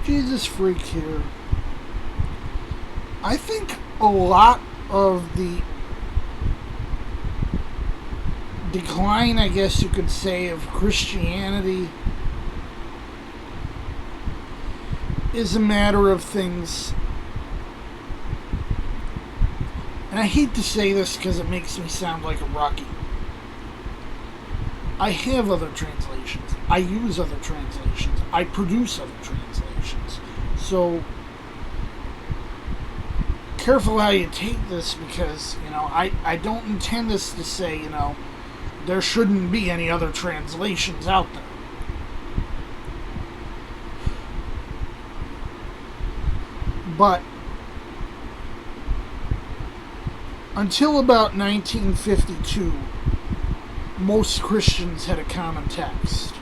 Jesus freak here. I think a lot of the decline, I guess you could say, of Christianity is a matter of things. And I hate to say this because it makes me sound like a Rocky. I have other translations. I use other translations. I produce other translations. So, careful how you take this because, I don't intend this to say, there shouldn't be any other translations out there. But until about 1952, most Christians had a common text.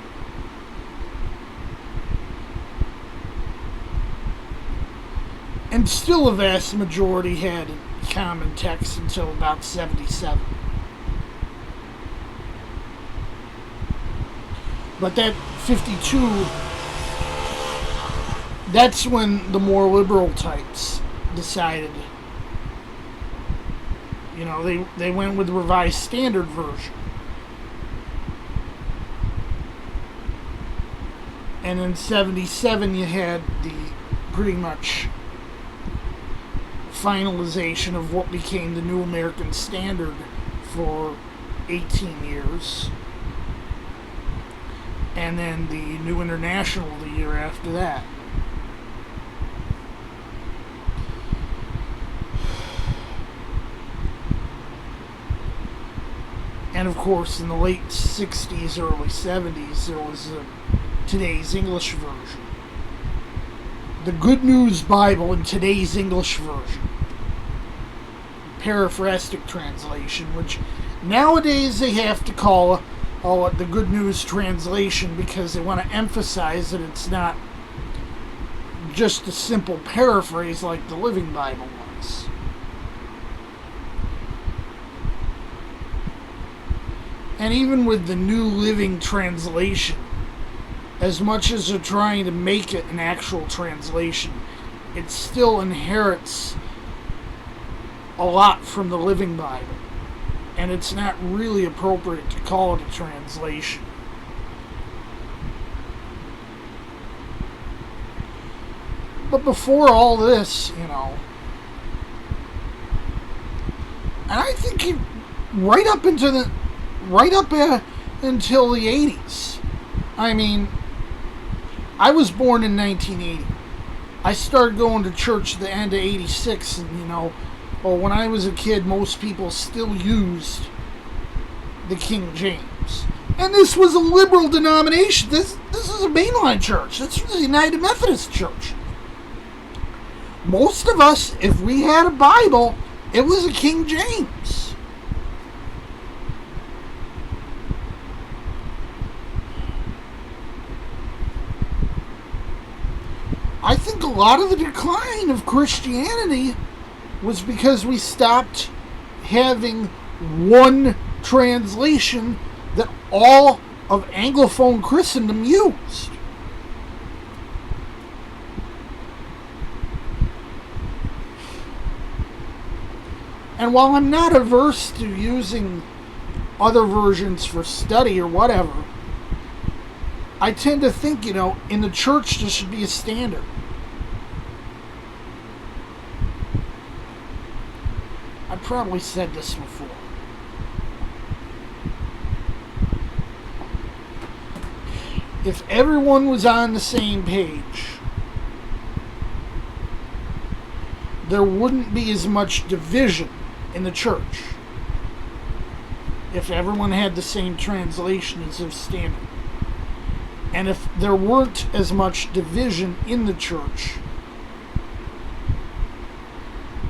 And still a vast majority had common text until about 77. But that 52, that's when the more liberal types decided, they went with the Revised Standard Version. And in 77 you had the pretty much finalization of what became the New American Standard for 18 years. And then the New International the year after that. And of course, in the late 60s, early 70s, there was today's English version. The Good News Bible in today's English version. Paraphrastic translation, which nowadays they have to call it the Good News Translation because they want to emphasize that it's not just a simple paraphrase like the Living Bible was. And even with the New Living Translation, as much as they're trying to make it an actual translation, it still inherits a lot from the Living Bible. And it's not really appropriate to call it a translation. But before all this, and I think right up until the 80s. I mean, I was born in 1980. I started going to church at the end of 86, and when I was a kid, most people still used the King James. And this was a liberal denomination. This is a mainline church. This was a United Methodist Church. Most of us, if we had a Bible, it was a King James. I think a lot of the decline of Christianity was because we stopped having one translation that all of anglophone Christendom used. And while I'm not averse to using other versions for study or whatever, I tend to think, in the church there should be a standard. I probably said this before. If everyone was on the same page, there wouldn't be as much division in the church. If everyone had the same translation as their standard. And if there weren't as much division in the church,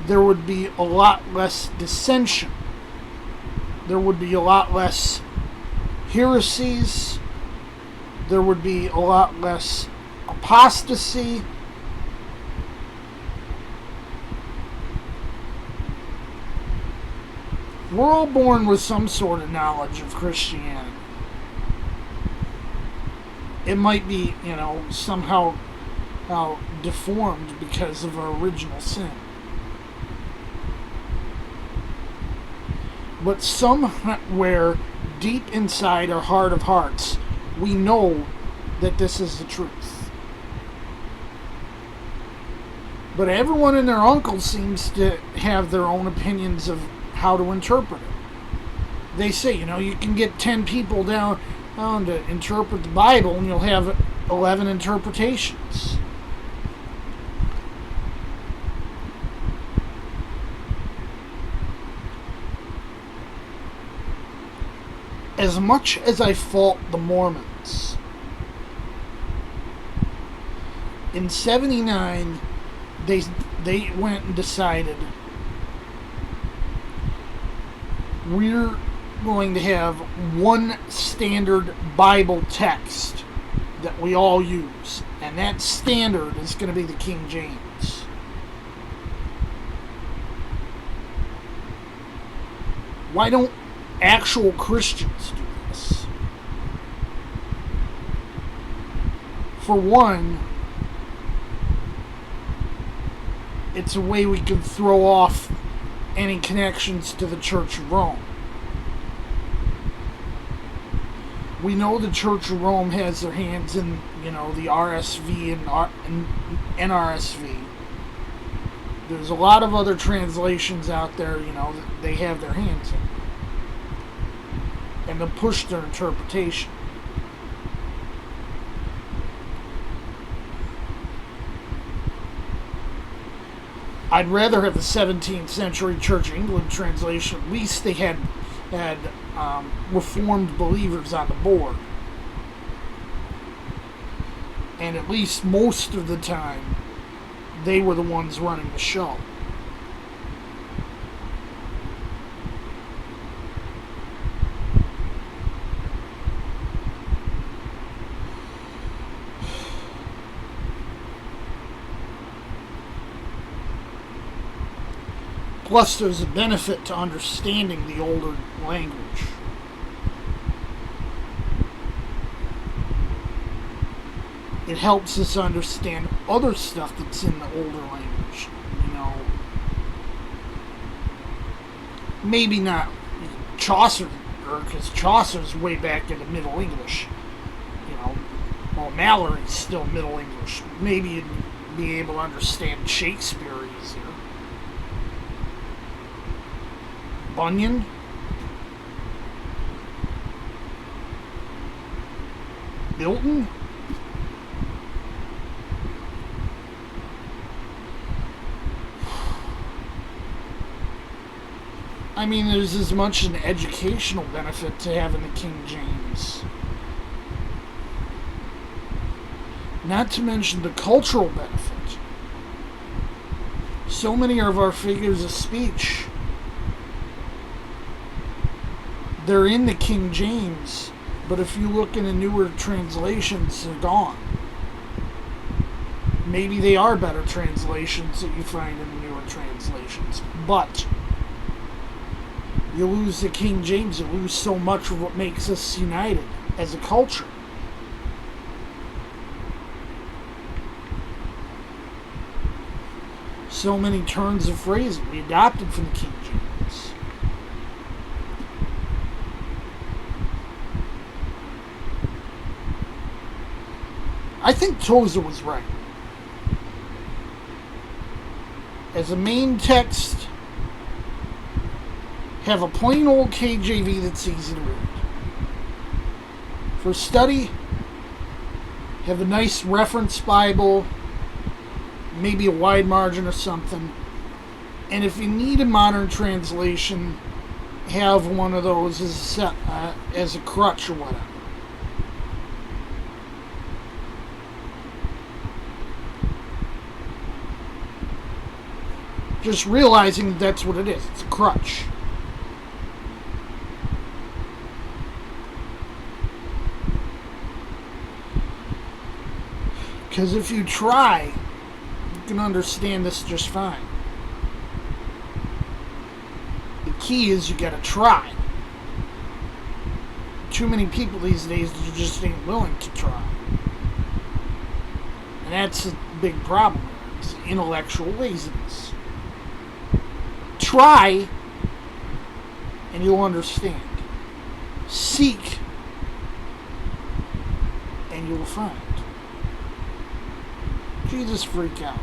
there would be a lot less dissension. There would be a lot less heresies. There would be a lot less apostasy. We're all born with some sort of knowledge of Christianity. It might be, somehow deformed because of our original sin. But somewhere deep inside our heart of hearts, we know that this is the truth. But everyone and their uncle seems to have their own opinions of how to interpret it. They say, you can get 10 people down to interpret the Bible and you'll have 11 interpretations. As much as I fault the Mormons, in 79, they went and decided we're going to have one standard Bible text that we all use, and that standard is going to be the King James. Why don't actual Christians do this? For one, it's a way we can throw off any connections to the Church of Rome. We know the Church of Rome has their hands in, the RSV and NRSV. There's a lot of other translations out there, that they have their hands in. And they'll push their interpretation. I'd rather have the 17th century Church of England translation. At least they had Reformed believers on the board. And at least most of the time, they were the ones running the show. Plus, there's a benefit to understanding the older language. It helps us understand other stuff that's in the older language. Maybe not Chaucer, because Chaucer's way back into Middle English. While Mallory's still Middle English. Maybe you'd be able to understand Shakespeare easier. Bunyan? Milton? There's as much an educational benefit to having the King James. Not to mention the cultural benefit. So many of our figures of speech, they're in the King James, but if you look in the newer translations, they're gone. Maybe they are better translations that you find in the newer translations, but you lose the King James, you lose so much of what makes us united as a culture. So many turns of phrasing we adopted from the King James. I think Tozer was right. As a main text, have a plain old KJV that's easy to read. For study, have a nice reference Bible, maybe a wide margin or something. And if you need a modern translation, have one of those as a crutch or whatever. Just realizing that's what it is. It's a crutch. Because if you try, you can understand this just fine. The key is you gotta try. Too many people these days just ain't willing to try. And that's a big problem. It's intellectual laziness. Try, and you'll understand. Seek, and you'll find. Jesus freak out.